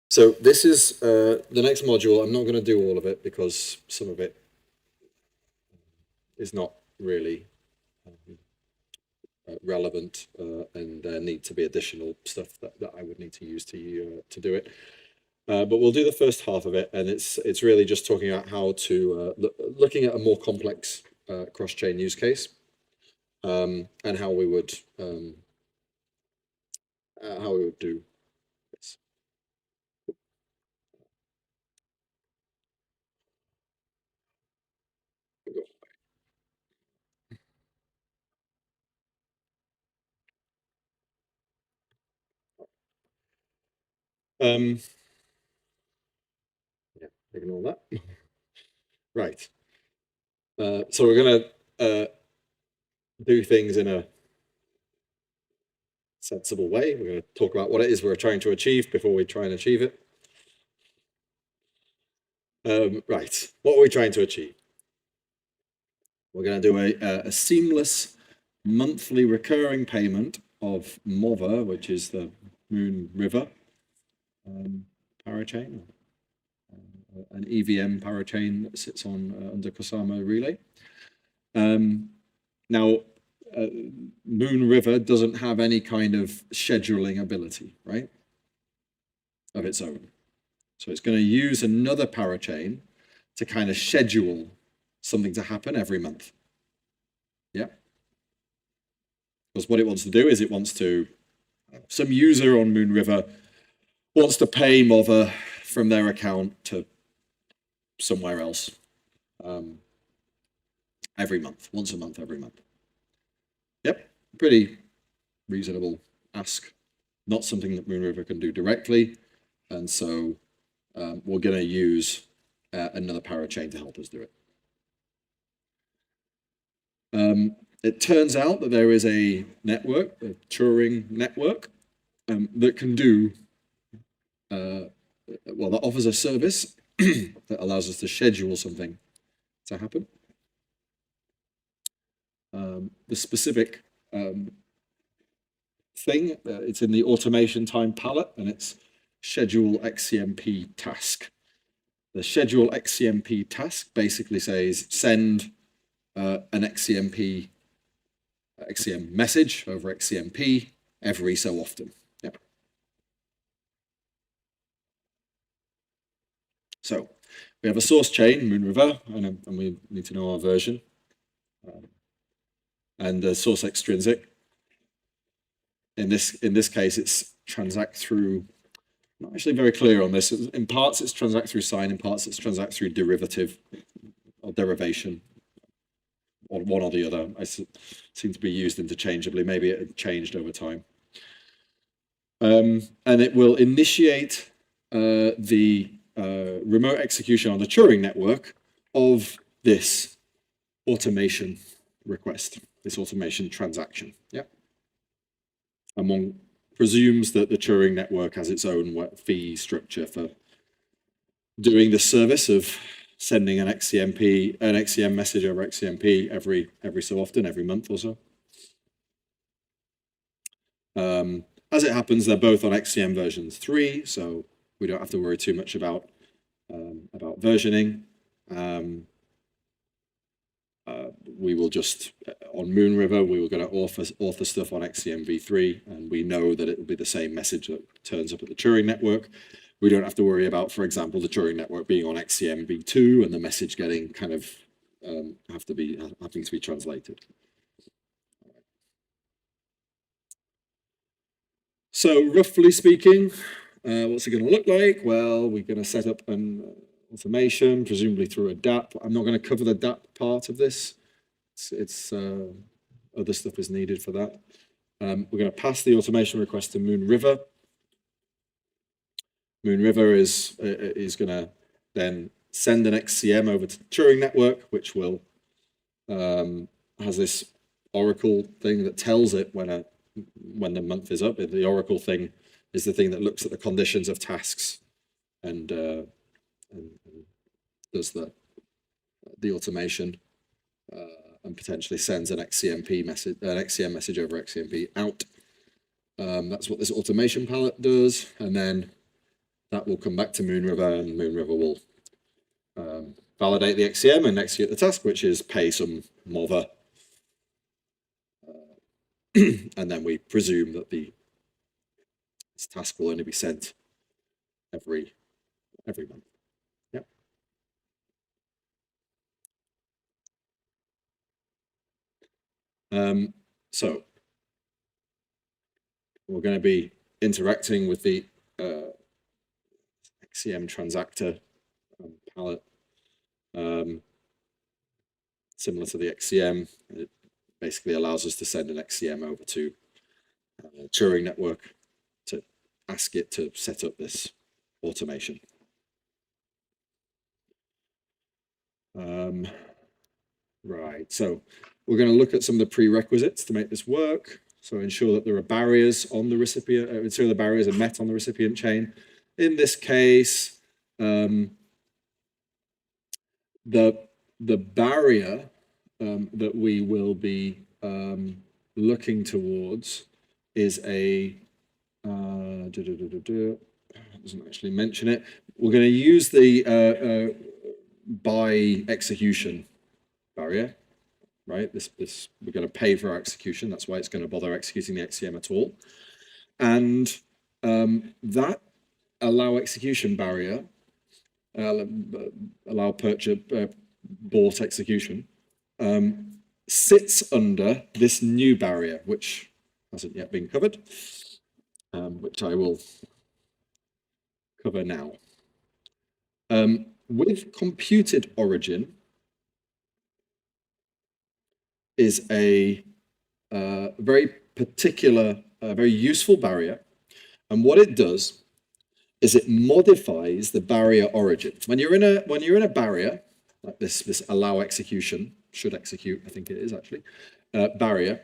So this is the next module. I'm not going to do all of it because some of it is not really relevant, and there need to be additional stuff that I would need to use to do it. But we'll do the first half of it, and it's really just talking about how to looking at a more complex cross-chain use case, and how we would do this. Yeah, ignore that. Right. So we're going to do things in a sensible way. We're going to talk about what it is we're trying to achieve before we try and achieve it. Right. What are we trying to achieve? We're going to do a seamless monthly recurring payment of MOVA, which is the Moon River parachain, an EVM parachain that sits on under Kusama Relay. Now, Moon River doesn't have any kind of scheduling ability, right, of its own. So it's going to use another parachain to kind of schedule something to happen every month. Yeah. Because what it wants to do is it wants to, some user on Moon River wants to pay MOVA from their account to somewhere else every month, once a month, every month. Yep, pretty reasonable ask. Not something that Moon River can do directly. And so we're going to use another parachain to help us do it. It turns out that there is a network, a Turing network, that can do, well, that offers a service that allows us to schedule something to happen. The specific thing, it's in the automation time palette, and it's schedule XCMP task. The schedule XCMP task basically says send an XCM message over XCMP every so often. Yep. So we have a source chain, Moon River, and we need to know our version. And the source extrinsic. In this case, it's transact through. Not actually very clear on this. In parts, it's transact through sign. In parts, it's transact through derivative or derivation, or one or the other. I seem to be used interchangeably. Maybe it changed over time. And it will initiate the remote execution on the Turing network of this automation request, this automation transaction. Yeah. Presumes that the Turing network has its own fee structure for doing the service of sending an XCM message over XCMP every so often, every month or so. As it happens, they're both on XCM versions 3, so we don't have to worry too much about versioning. We will just, on Moon River, we were going to author stuff on XCM v3, and we know that it will be the same message that turns up at the Turing network. We don't have to worry about, for example, the Turing network being on XCM v2 and the message getting kind of having to be translated. So roughly speaking, what's it going to look like? Well, we're going to set up an automation, presumably through a dApp. I'm not going to cover the dApp part of this. It's other stuff is needed for that. We're going to pass the automation request to Moon River. Moon River is going to then send an XCM over to the Turing network, which will has this Oracle thing that tells it when the month is up. The Oracle thing is the thing that looks at the conditions of tasks and does the automation and potentially sends an XCM message over XCMP out. That's what this automation palette does, and then that will come back to Moonriver, and Moonriver will validate the XCM and execute the task, which is pay some mother. And then we presume that this task will only be sent every month. Yep. So we're going to be interacting with the XCM transactor palette, similar to the XCM. It basically allows us to send an XCM over to Turing network to ask it to set up this automation. Right, so we're going to look at some of the prerequisites to make this work. So ensure that there are barriers on the recipient, ensure the barriers are met on the recipient chain. In this case, the barrier that we will be looking towards is a doesn't actually mention it. We're going to use the by execution barrier, right? This we're going to pay for our execution. That's why it's going to bother executing the XCM at all. And that allow execution barrier, allow purchase bought execution, sits under this new barrier, which hasn't yet been covered, which I will cover now. With computed origin is a very particular, very useful barrier. And what it does is it modifies the barrier origin. When you're in a barrier, like this allow execution, should execute, I think it is actually, barrier,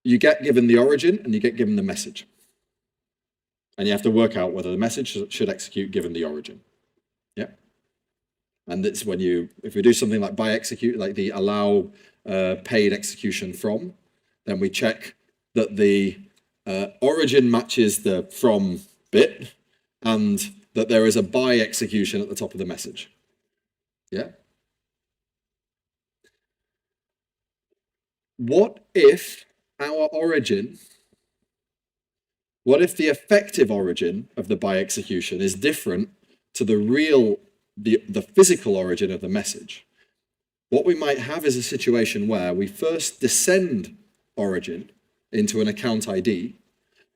you get given the origin and you get given the message. And you have to work out whether the message should execute given the origin. Yeah. And it's when if we do something like by execute, like the allow paid execution from, then we check that the origin matches the from bit and that there is a by execution at the top of the message. Yeah. What if our origin, what if the effective origin of the by execution is different to the real, the physical origin of the message? What we might have is a situation where we first descend origin into an account ID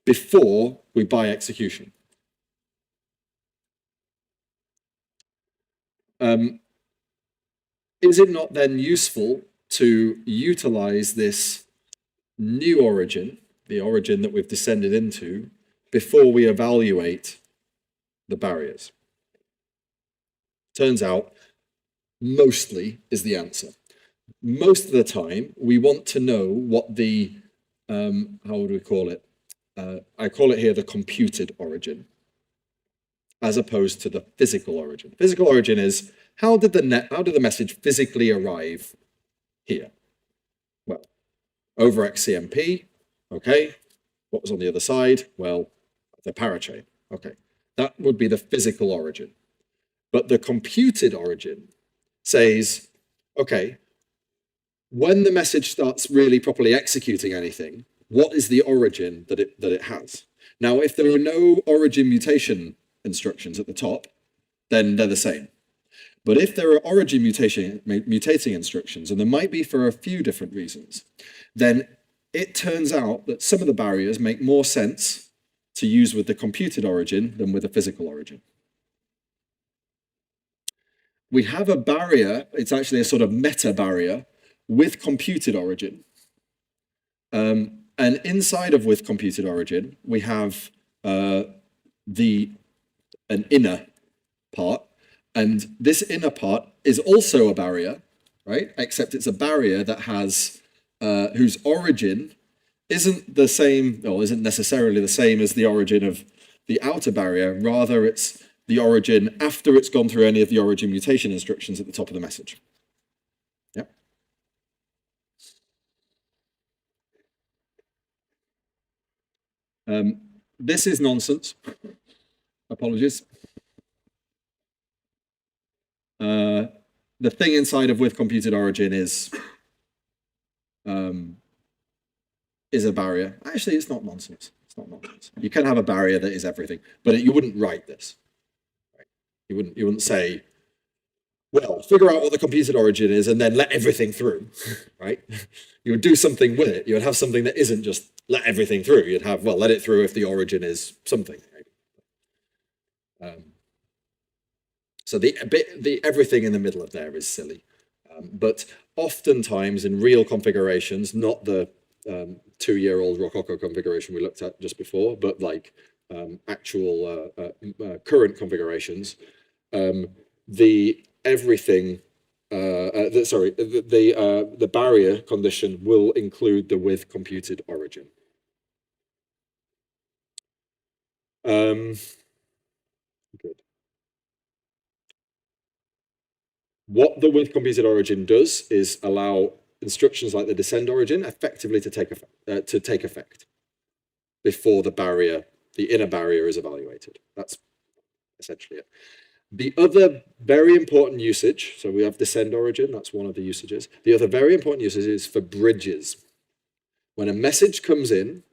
before we buy execution. Is it not then useful to utilize this new origin, the origin that we've descended into, before we evaluate the barriers? Turns out, mostly is the answer. Most of the time, we want to know what the, how would we call it? I call it here the computed origin, as opposed to the physical origin. Physical origin is, how did the message physically arrive here? Well, over XCMP, okay. What was on the other side? Well, the parachain, okay. That would be the physical origin. But the computed origin says, okay, when the message starts really properly executing anything, what is the origin that it has? Now, if there are no origin mutation instructions at the top, then they're the same. But if there are origin mutating instructions, and there might be for a few different reasons, then it turns out that some of the barriers make more sense to use with the computed origin than with the physical origin. We have a barrier, it's actually a sort of meta barrier with computed origin. And inside of with computed origin, we have an inner part. And this inner part is also a barrier, right? Except it's a barrier that has, whose origin isn't the same, or isn't necessarily the same as the origin of the outer barrier. Rather, it's the origin after it's gone through any of the origin mutation instructions at the top of the message. Yeah. this is nonsense. Apologies. The thing inside of with computed origin is a barrier. Actually, it's not nonsense. It's not nonsense. You can have a barrier that is everything, but you wouldn't write this. Right? You wouldn't say, well, figure out what the computed origin is and then let everything through, right? You would do something with it. You would have something that isn't just let everything through. You'd have, well, let it through if the origin is something. Right? So the everything in the middle of there is silly. But oftentimes in real configurations, not the 2-year-old Rococo configuration we looked at just before, but like actual current configurations, the barrier condition will include the with computed origin. Good. What the with computed origin does is allow instructions like the descend origin effectively to take effect before the inner barrier is evaluated. That's essentially it. The other very important usage, so we have descend origin, that's one of the usages. The other very important usage is for bridges. When a message comes in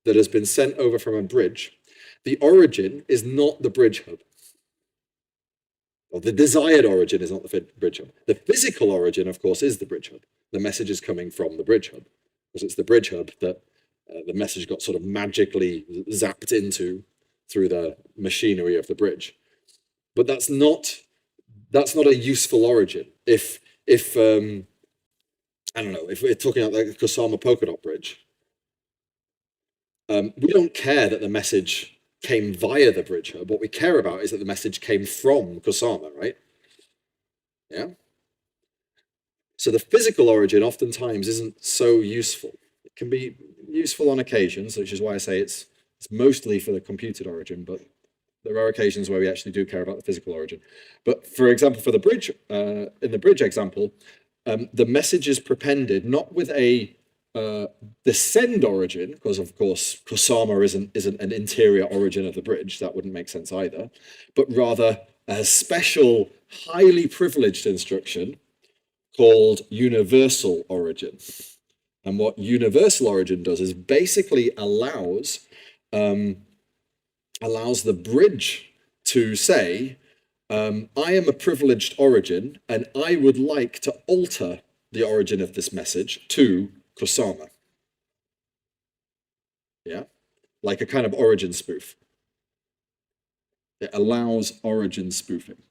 that has been sent over from a bridge, the origin is not the bridge hub. Or the desired origin is not the bridge hub. The physical origin, of course, is the bridge hub. The message is coming from the bridge hub, because it's the bridge hub that the message got sort of magically zapped into through the machinery of the bridge. But that's not a useful origin. If I don't know, if we're talking about like the Kusama Polkadot bridge, we don't care that the message came via the bridge hub. What we care about is that the message came from Kusama, right? Yeah. So the physical origin oftentimes isn't so useful. It can be useful on occasions, which is why I say it's mostly for the computed origin, but there are occasions where we actually do care about the physical origin. But for example, for the bridge, in the bridge example, the message is prepended not with a descend origin, because of course Kusama isn't an interior origin of the bridge. That wouldn't make sense either. But rather a special, highly privileged instruction called universal origin. And what universal origin does is basically allows the bridge to say, I am a privileged origin and I would like to alter the origin of this message to Kusama. Yeah, like a kind of origin spoof. It allows origin spoofing.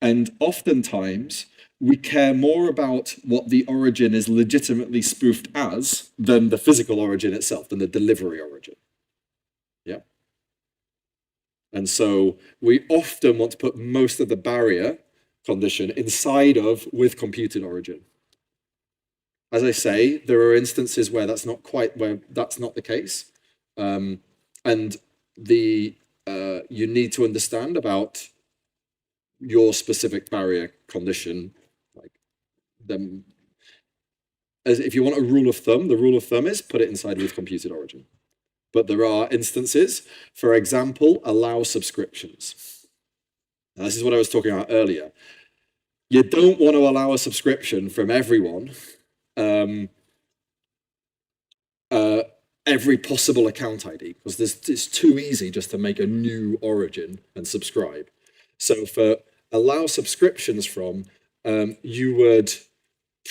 And oftentimes we care more about what the origin is legitimately spoofed as than the physical origin itself, than the delivery origin. Yeah. And so we often want to put most of the barrier condition inside of with computed origin. As I say, there are instances where that's not the case. And you need to understand about your specific barrier condition. Like them, as if you want a rule of thumb, the rule of thumb is put it inside with computed origin. But there are instances, for example, allow subscriptions. Now, this is what I was talking about earlier. You don't want to allow a subscription from everyone, every possible account ID, because it's too easy just to make a new origin and subscribe. So for allow subscriptions from, you would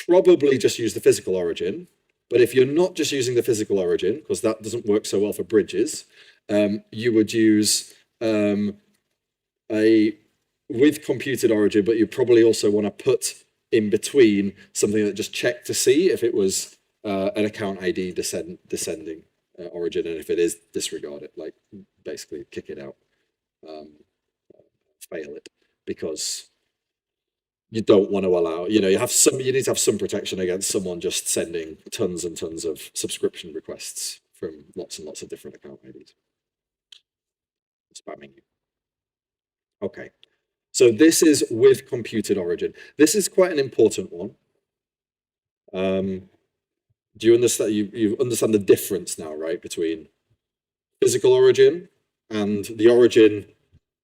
probably just use the physical origin. But if you're not just using the physical origin, because that doesn't work so well for bridges, you would use a with computed origin, but you probably also want to put in between something that just checked to see if it was an account ID descending origin, and if it is, disregard it, like basically kick it out, fail it, because you don't want to allow, you need to have some protection against someone just sending tons and tons of subscription requests from lots and lots of different account IDs. Spamming you. Okay, so this is with computed origin. This is quite an important one. Do you understand? You understand the difference now, right, between physical origin and the origin,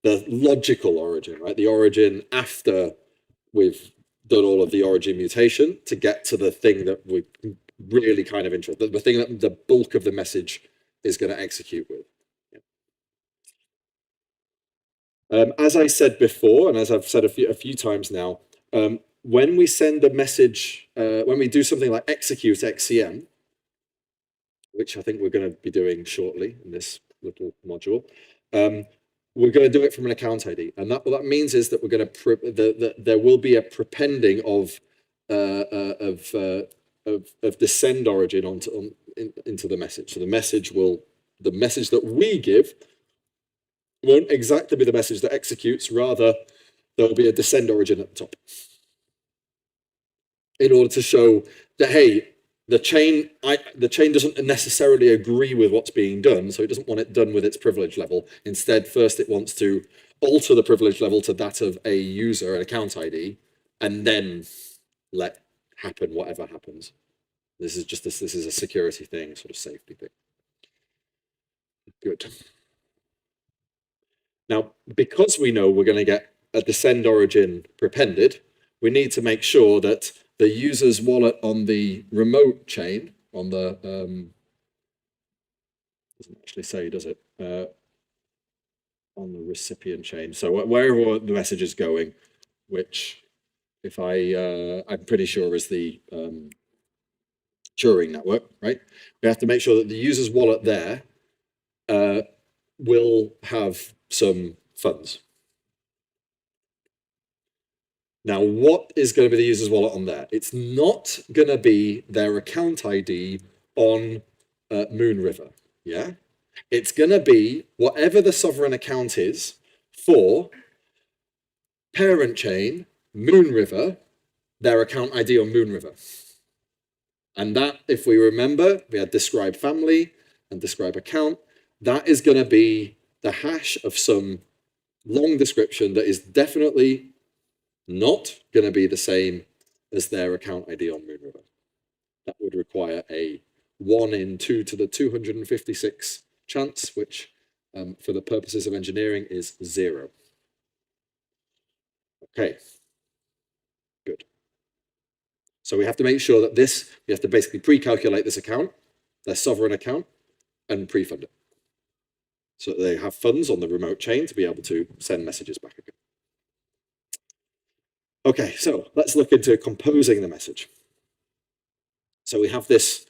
the logical origin, right? The origin after we've done all of the origin mutation to get to the thing that we really kind of interested, the thing that the bulk of the message is going to execute with. As I said before, and as I've said a few times now, when we send a message, when we do something like execute XCM, which I think we're going to be doing shortly in this little module, we're going to do it from an account ID, and what that means is that we're going to there will be a prepending of the send origin into the message. So the message that we give won't exactly be the message that executes. Rather, there will be a descend origin at the top, in order to show that, hey, the chain doesn't necessarily agree with what's being done, so it doesn't want it done with its privilege level. Instead, first it wants to alter the privilege level to that of a user, an account ID, and then let happen whatever happens. This is a security thing, sort of safety thing. Good. Now, because we know we're going to get a descend origin prepended, we need to make sure that the user's wallet on the remote chain, on the doesn't actually say, does it? On the recipient chain. So wherever the message is going, which if I'm pretty sure is the Turing network, right? We have to make sure that the user's wallet there will have some funds. Now, what is going to be the user's wallet on there? It's not going to be their account ID on Moonriver, yeah? It's going to be whatever the sovereign account is for parent chain, Moonriver, their account ID on Moonriver. And that, if we remember, we had describe family and describe account. That is going to be the hash of some long description that is definitely not going to be the same as their account ID on Moonriver. That would require a 1 in 2 to the 256 chance, which for the purposes of engineering is 0. Okay, good. So we have to make sure that we have to basically pre-calculate this account, their sovereign account, and pre-fund it, so that they have funds on the remote chain to be able to send messages back again. Okay, so let's look into composing the message. So we have this,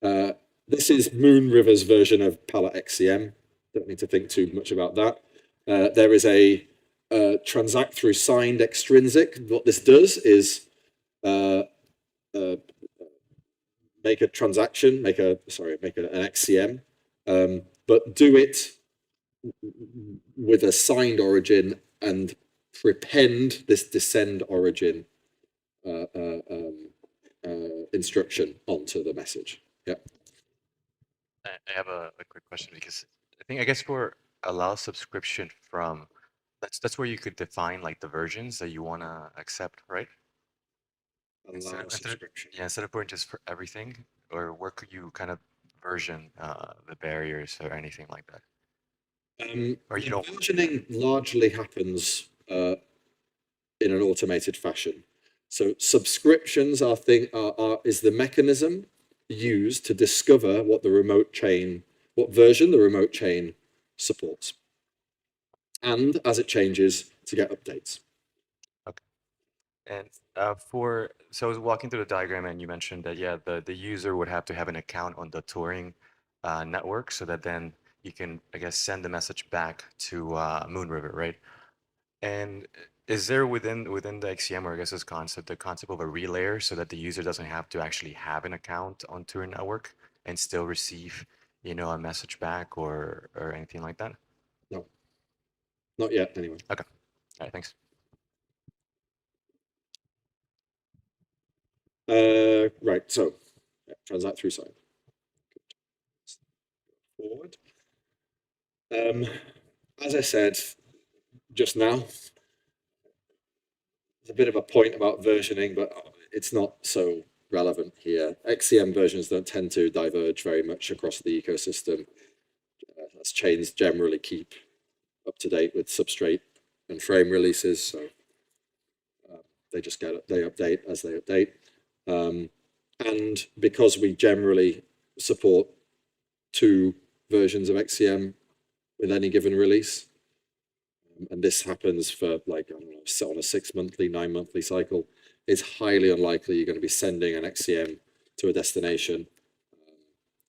this is Moonriver's version of Pala XCM. Don't need to think too much about that. There is a transact through signed extrinsic. What this does is make a transaction, make an XCM, but do it with a signed origin and prepend this descend origin instruction onto the message. Yeah. I have a quick question, because I guess for allow subscription from, that's where you could define like the versions that you want to accept, right? Allow subscription. Instead of putting just for everything, or where could you kind of version the barriers or anything like that? Or you don't. Versioning largely happens in an automated fashion. So subscriptions is the mechanism used to discover what version the remote chain supports, and as it changes, to get updates. Okay. And so I was walking through the diagram, and you mentioned that, yeah, the user would have to have an account on the Turing network, so that then you can, I guess, send the message back to Moonriver, right? And is there within the XCM, or I guess this concept, the concept of a relayer, so that the user doesn't have to actually have an account on Turing network and still receive, a message back or anything like that? No, not yet anyway. Okay. All right, thanks. Right, so transact through sign. Forward. As I said just now, there's a bit of a point about versioning, but it's not so relevant here. XCM versions don't tend to diverge very much across the ecosystem. as chains generally keep up to date with substrate and frame releases. So they update as they update. And because we generally support 2 versions of XCM with any given release, and this happens for like, I don't know, on a 6-monthly, 9-monthly cycle, it's highly unlikely you're going to be sending an XCM to a destination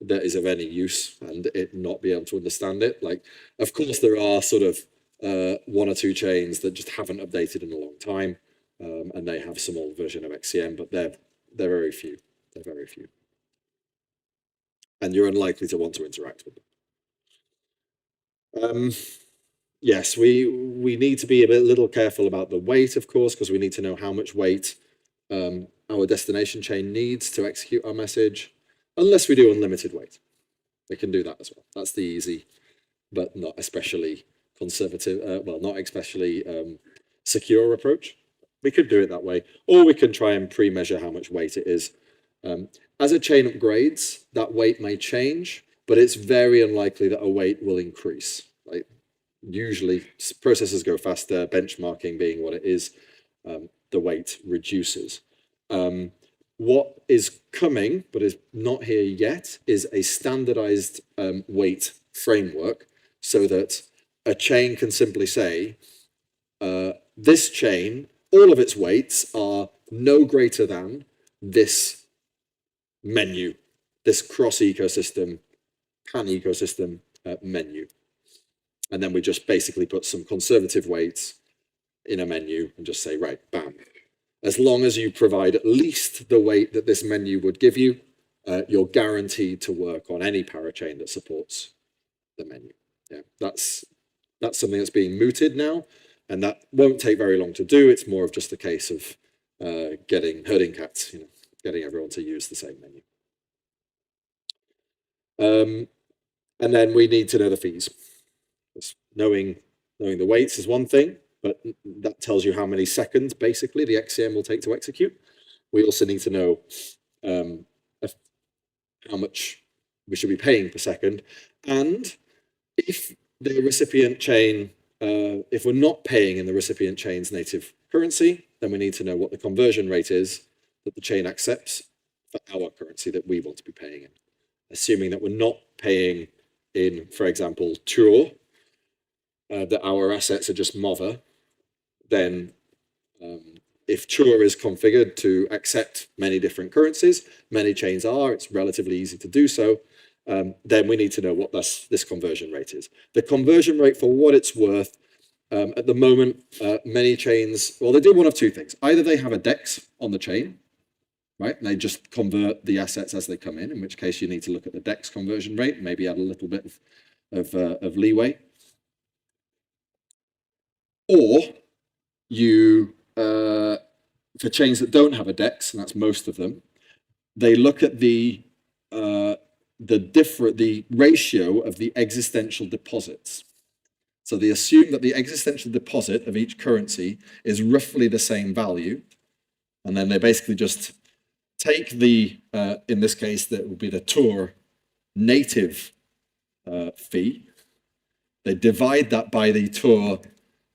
that is of any use and it not be able to understand it. Like, of course, there are sort of 1 or 2 chains that just haven't updated in a long time, and they have some old version of XCM, but they're very few. They're very few, and you're unlikely to want to interact with them. Yes, we need to be a little careful about the weight, of course, because we need to know how much weight our destination chain needs to execute our message, unless we do unlimited weight. We can do that as well. That's the easy, but not especially conservative, well, not especially secure approach. We could do it that way, or we can try and pre-measure how much weight it is. As a chain upgrades, that weight may change, but it's very unlikely that a weight will increase. Like, usually processes go faster, benchmarking being what it is, the weight reduces. What is coming, but is not here yet, is a standardized weight framework, so that a chain can simply say, this chain, all of its weights are no greater than this menu, this cross-ecosystem, pan-ecosystem menu. And then we just basically put some conservative weights in a menu and just say, right, bam. As long as you provide at least the weight that this menu would give you, you're guaranteed to work on any parachain that supports the menu. Yeah, that's something that's being mooted now, and that won't take very long to do. It's more of just a case of herding cats, getting everyone to use the same menu. And then we need to know the fees. Knowing the weights is one thing, but that tells you how many seconds basically the XCM will take to execute. We also need to know how much we should be paying per second, and if the recipient chain, if we're not paying in the recipient chain's native currency, then we need to know what the conversion rate is that the chain accepts for our currency that we want to be paying in. Assuming that we're not paying in, for example, Tur, that our assets are just Mother, then if Tur is configured to accept many different currencies, many chains are, it's relatively easy to do so, then we need to know what this conversion rate is. The conversion rate, for what it's worth, at the moment, many chains, well, they do one of 2 things. Either they have a DEX on the chain, right? And they just convert the assets as they come in which case you need to look at the DEX conversion rate, maybe add a little bit of leeway. Or you, for chains that don't have a DEX, and that's most of them, they look at the ratio of the existential deposits. So they assume that the existential deposit of each currency is roughly the same value, and then they basically just take the, in this case, that would be the Tur native fee. They divide that by the Tur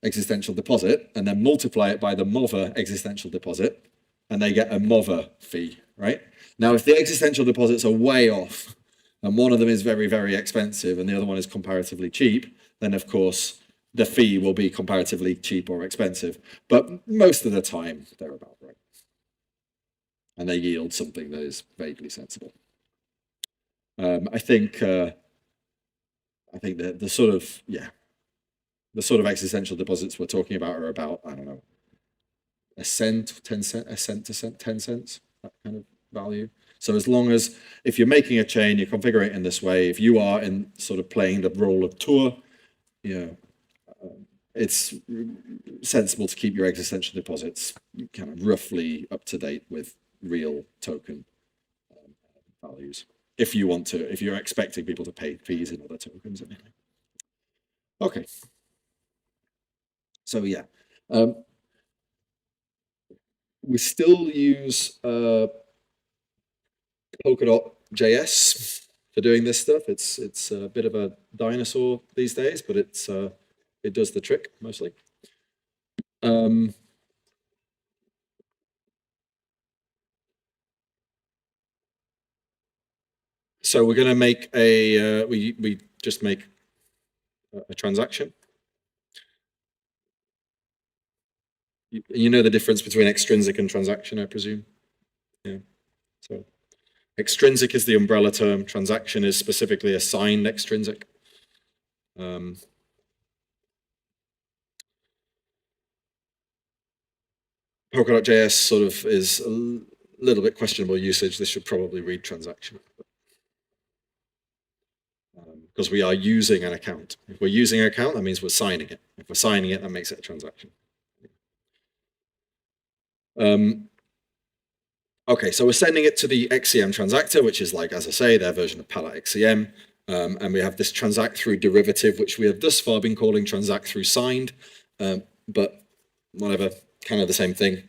existential deposit and then multiply it by the Mother existential deposit, and they get a Mother fee, right? Now, if the existential deposits are way off and one of them is very, very expensive and the other one is comparatively cheap, then of course the fee will be comparatively cheap or expensive. But most of the time they're about right. And they yield something that is vaguely sensible. I think the sort of existential deposits we're talking about are about, I don't know, a cent, 10 cents, that kind of value. So as long as, if you're making a chain, you configure it in this way, if you are in sort of playing the role of Tur, it's sensible to keep your existential deposits kind of roughly up to date with real token values. If you're expecting people to pay fees in other tokens anyway. Okay. So yeah, we still use Polkadot JS for doing this stuff. It's a bit of a dinosaur these days, but it does the trick mostly. So we're going to make a we just make a transaction. You know the difference between extrinsic and transaction, I presume. Yeah. So extrinsic is the umbrella term. Transaction is specifically a signed extrinsic. Polkadot.js sort of is a little bit questionable usage. This should probably read transaction. Because we are using an account. If we're using an account, that means we're signing it. If we're signing it, that makes it a transaction. Okay, so we're sending it to the XCM transactor, which is like, as I say, their version of Palette XCM. And we have this transact through derivative, which we have thus far been calling transact through signed, but whatever, kind of the same thing.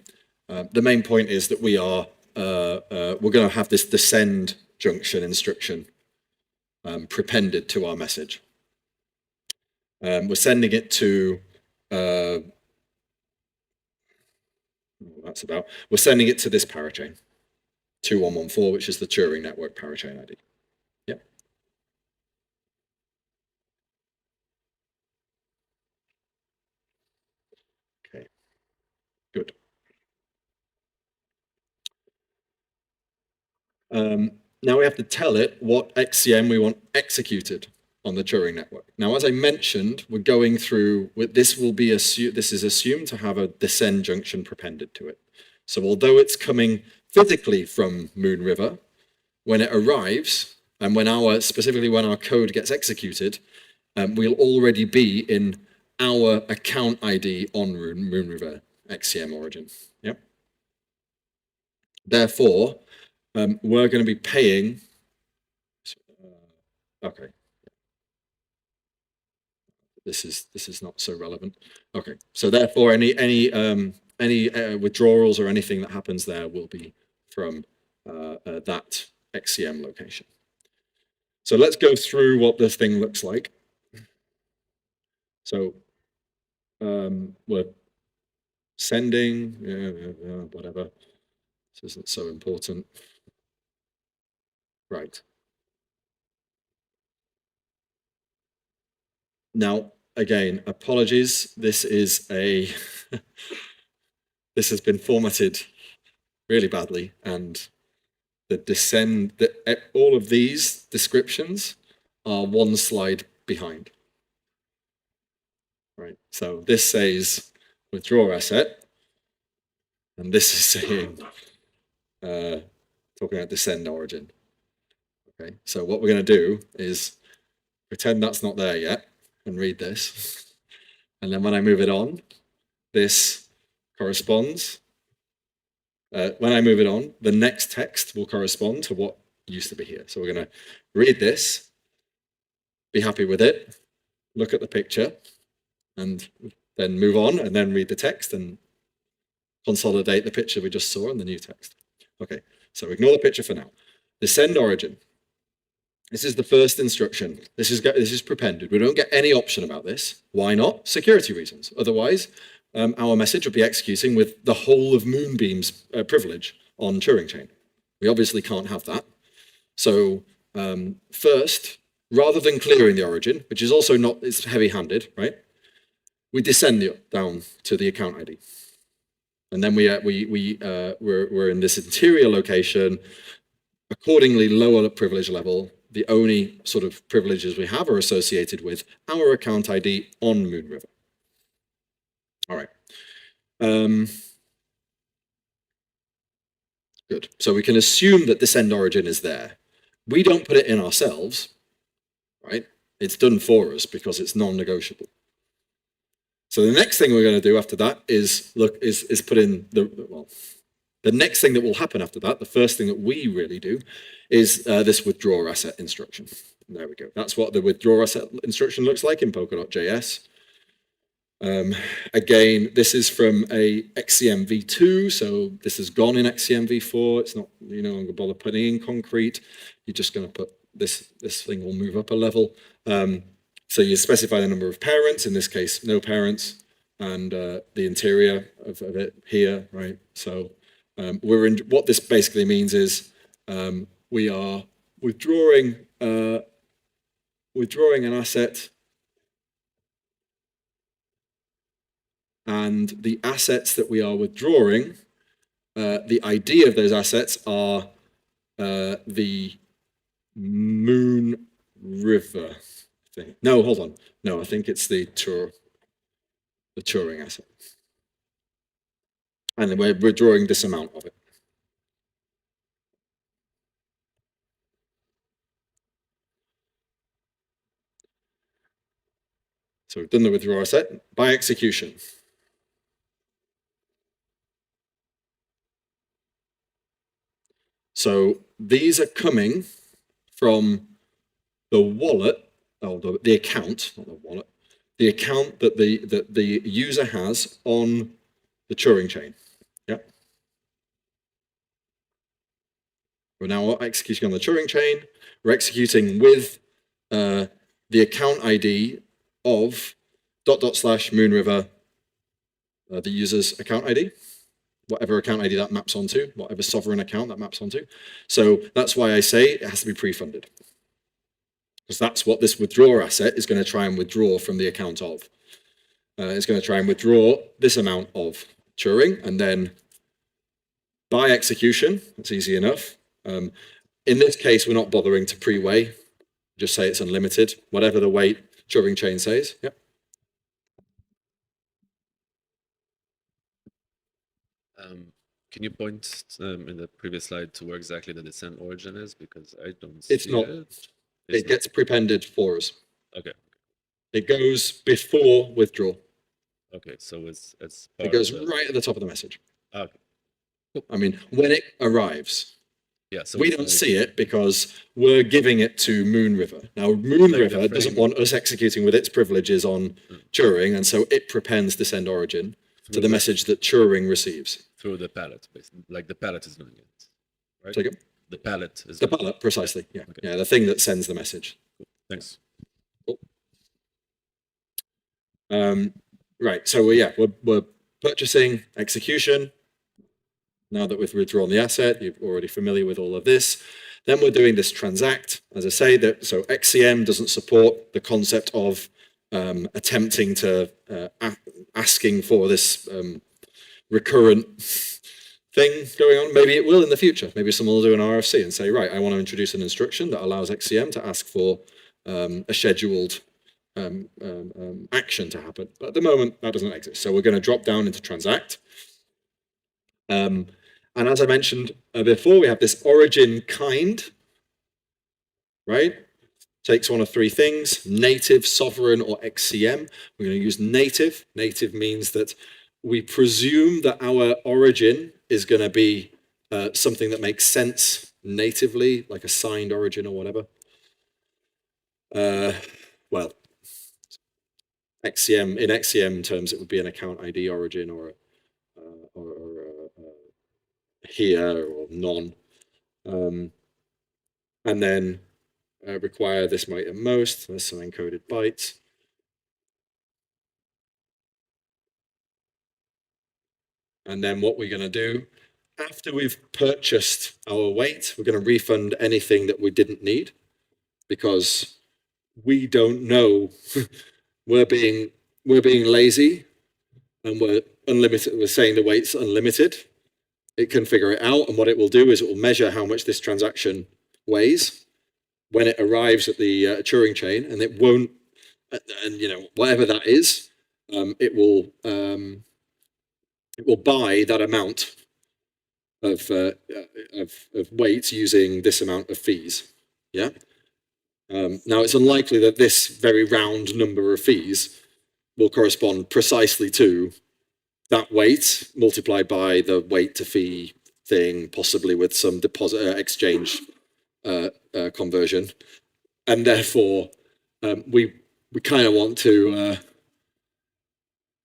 The main point is that we are, we're going to have this descend junction instruction prepended to our message. We're sending it to, we're sending it to this parachain, 2114, which is the Turing network parachain ID. Yep. Okay, good. Now we have to tell it what XCM we want executed on the Turing network. Now, as I mentioned, we're going through, this is assumed to have a descend junction prepended to it. So although it's coming physically from Moon River, when it arrives, and specifically when our code gets executed, we'll already be in our account ID on Moon River XCM origin. Yep. Therefore, we're going to be paying. Okay. This is not so relevant. Okay. So therefore, any withdrawals or anything that happens there will be from that XCM location. So let's go through what this thing looks like. So we're sending, whatever. This isn't so important. Right. Now, again, apologies. This is this has been formatted really badly, and all of these descriptions are one slide behind. Right. So this says withdraw asset, and this is saying talking about descend origin. Okay. So what we're going to do is pretend that's not there yet and read this, and then when I move it on, this corresponds. When I move it on, the next text will correspond to what used to be here. So we're going to read this, be happy with it, look at the picture, and then move on, and then read the text and consolidate the picture we just saw in the new text. Okay, so ignore the picture for now. Descend origin. This is the first instruction. This is prepended. We don't get any option about this. Why not? Security reasons. Otherwise, our message would be executing with the whole of Moonbeam's privilege on Turing chain. We obviously can't have that. So first, rather than clearing the origin, which is also not, it's heavy-handed, right? We descend down to the account ID. And then we're in this interior location, accordingly lower privilege level. The only sort of privileges we have are associated with our account ID on Moon River. All right. Good. So we can assume that descend origin is there. We don't put it in ourselves, right? It's done for us because it's non-negotiable. So the next thing we're going to do after that is put in the next thing that will happen after that, the first thing that we really do, is this withdraw asset instruction. And there we go. That's what the withdraw asset instruction looks like in Polkadot.js. Again, this is from a XCM v2, so this has gone in XCM v4. It's not, you no longer bother putting in concrete. You're just going to put this thing will move up a level. So you specify the number of parents, in this case, no parents, and the interior of it here, right? So what this basically means is we are withdrawing an asset, and the assets that we are withdrawing, the ID of those assets are the Moon River thing. No, hold on. No, I think it's the Turing asset. And we're withdrawing this amount of it. So we've done the withdrawal asset by execution. So these are coming from the wallet, the account, not the wallet, the account that the user has on the Turing chain. Yeah. We're now executing on the Turing chain. We're executing with the account ID of .. /moonriver, the user's account ID, whatever account ID that maps onto, whatever sovereign account that maps onto. So that's why I say it has to be pre-funded, because that's what this withdraw asset is going to try and withdraw from the account of. It's going to try and withdraw this amount of Turing, and then by execution, that's easy enough. In this case, we're not bothering to pre-weigh, just say it's unlimited, whatever the weight Turing chain says. Yep. Can you point in the previous slide to where exactly the descent origin is? Because I don't It's see not. it. It gets prepended for us. Okay. It goes before withdrawal. Okay, so it's It goes right at the top of the message. Okay. I mean, when it arrives. Yeah, so we don't see it because we're giving it to Moon River. Now, Moon River doesn't want us executing with its privileges on Turing, and so it prepends this end origin to the message that Turing receives. Through the palette, basically. Like the palette is doing it, right? Take it? The palette is the palette, precisely. Yeah, okay. Yeah, the thing that sends the message. Cool. Thanks. Cool. Right. So we're purchasing execution. Now that we've withdrawn the asset, you're already familiar with all of this. Then we're doing this transact. As I say, so XCM doesn't support the concept of attempting to asking for this recurrent thing going on. Maybe it will in the future. Maybe someone will do an RFC and say, right, I want to introduce an instruction that allows XCM to ask for a scheduled action to happen. But at the moment, that doesn't exist. So we're going to drop down into transact. And as I mentioned before, we have this origin kind, right? Takes one of three things: native, sovereign, or XCM. We're going to use native. Native means that we presume that our origin is going to be something that makes sense natively, like a signed origin or whatever. Well, XCM, in XCM terms, it would be an account ID origin or here or none. And then require this might at most. There's some encoded bytes. And then what we're going to do, after we've purchased our weight, we're going to refund anything that we didn't need, because we don't know. we're being lazy, and we're unlimited. We're saying the weight's unlimited. It can figure it out, and what it will do is it will measure how much this transaction weighs when it arrives at the Turing chain, and it won't. And whatever that is, it will buy that amount of weight using this amount of fees. Yeah. Now it's unlikely that this very round number of fees will correspond precisely to that weight multiplied by the weight to fee thing, possibly with some deposit exchange conversion, and therefore we kind of want to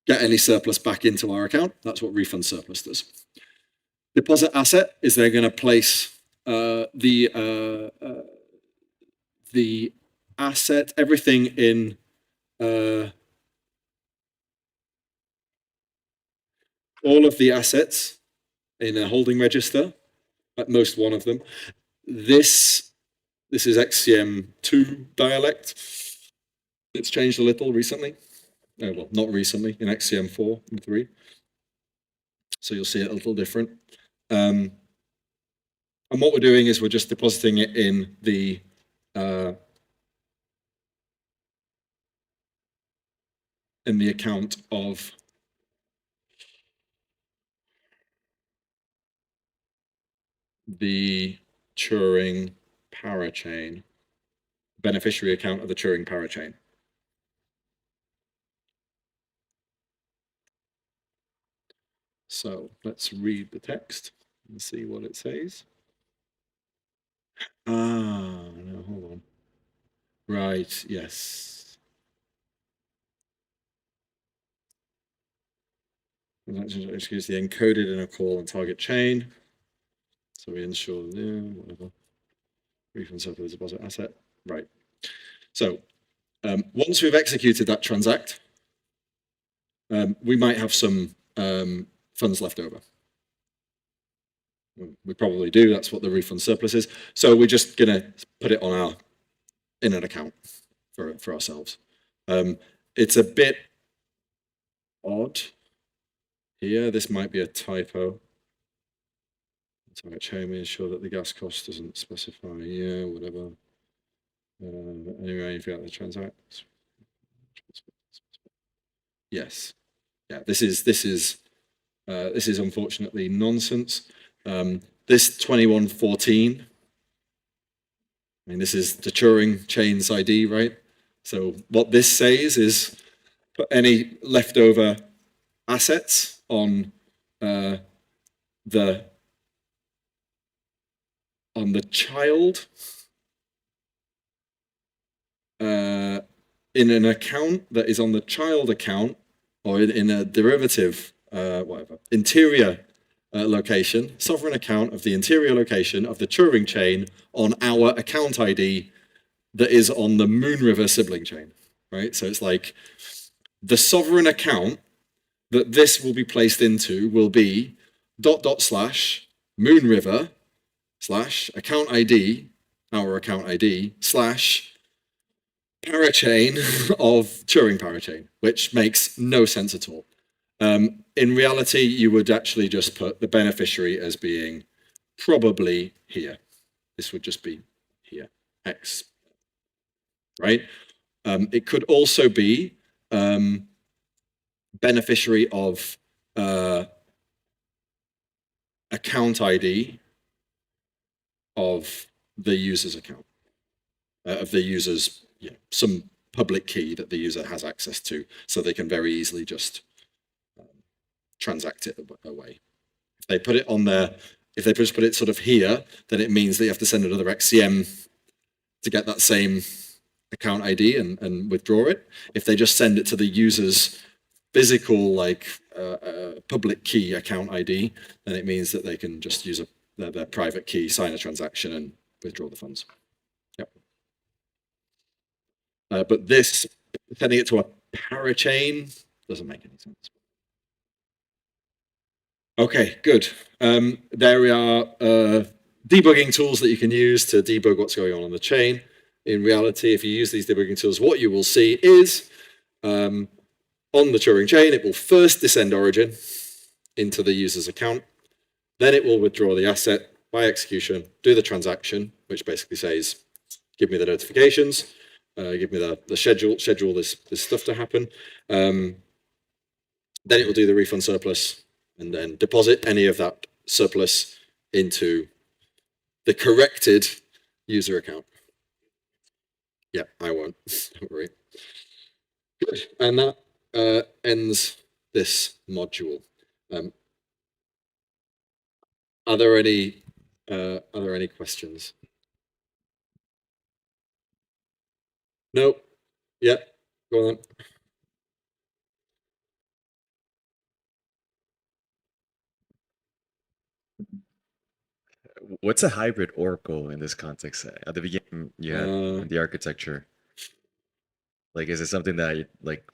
get any surplus back into our account. That's what refund surplus does. Deposit asset is they're going to place the the asset, everything in all of the assets in a holding register, at most one of them. This is XCM2 dialect. It's changed a little recently. Oh, well, not recently, in XCM4 and 3. So you'll see it a little different. And what we're doing is we're just depositing it in the account of the Turing parachain, beneficiary account of the Turing parachain. So let's read the text and see what it says. No, hold on. Right, yes. Excuse the encoded in a call and target chain. So we ensure, whatever. Refund surplus deposit asset. Right. So once we've executed that transact, we might have some funds left over. We probably do. That's what the refund surplus is. So we're just going to put it on in an account for ourselves. It's a bit odd here. This might be a typo. Target chain, we ensure that the gas cost doesn't specify. Yeah, whatever. Anyway, if you have the transact. Yes. Yeah. This is unfortunately nonsense. This 2114, I mean, this is the Turing chain's ID, right? So what this says is put any leftover assets on the child in an account that is on the child account, or in a derivative, whatever, interior location, sovereign account of the interior location of the Turing chain on our account ID that is on the Moonriver sibling chain, right? So it's like the sovereign account that this will be placed into will be ... Moonriver / account ID, our account ID / parachain of Turing parachain, which makes no sense at all. In reality, you would actually just put the beneficiary as being probably here. This would just be here, X, right? It could also be beneficiary of account ID of the user's account, of the user's, some public key that the user has access to, so they can very easily just transact it away. If they put it on there, if they just put it sort of here, then it means that you have to send another XCM to get that same account ID and withdraw it. If they just send it to the user's physical, like public key account ID, then it means that they can just use their private key, sign a transaction, and withdraw the funds. Yep. But this, sending it to a parachain, doesn't make any sense. Okay, good. There are debugging tools that you can use to debug what's going on the chain. In reality, if you use these debugging tools, what you will see is on the Turing chain, it will first descend origin into the user's account. Then it will withdraw the asset by execution, do the transaction, which basically says, give me the notifications, give me the schedule this stuff to happen. Then it will do the refund surplus, and then deposit any of that surplus into the corrected user account. Yeah, I won't, don't worry. Good, and that ends this module. Are there any questions? Nope. Yeah, go on. What's a hybrid oracle in this context? At the beginning, you had the architecture. Like, is it something that like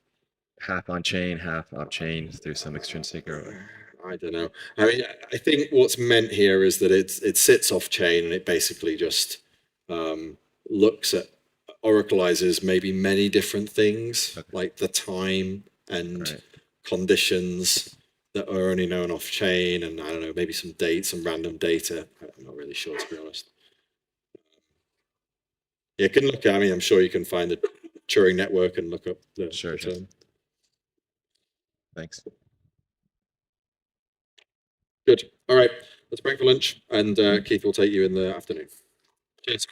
half on chain, half off chain through some extrinsic or? I don't know. I mean, I think what's meant here is that it sits off chain and it basically just looks at oracleizes maybe many different things, like the time and conditions that are only known off chain, and I don't know, maybe some dates, some random data. I'm not really sure, to be honest. You can look at, I mean, I'm sure you can find the Turing network and look up the term. Thanks. Good. All right. Let's break for lunch, and Keith will take you in the afternoon. Cheers.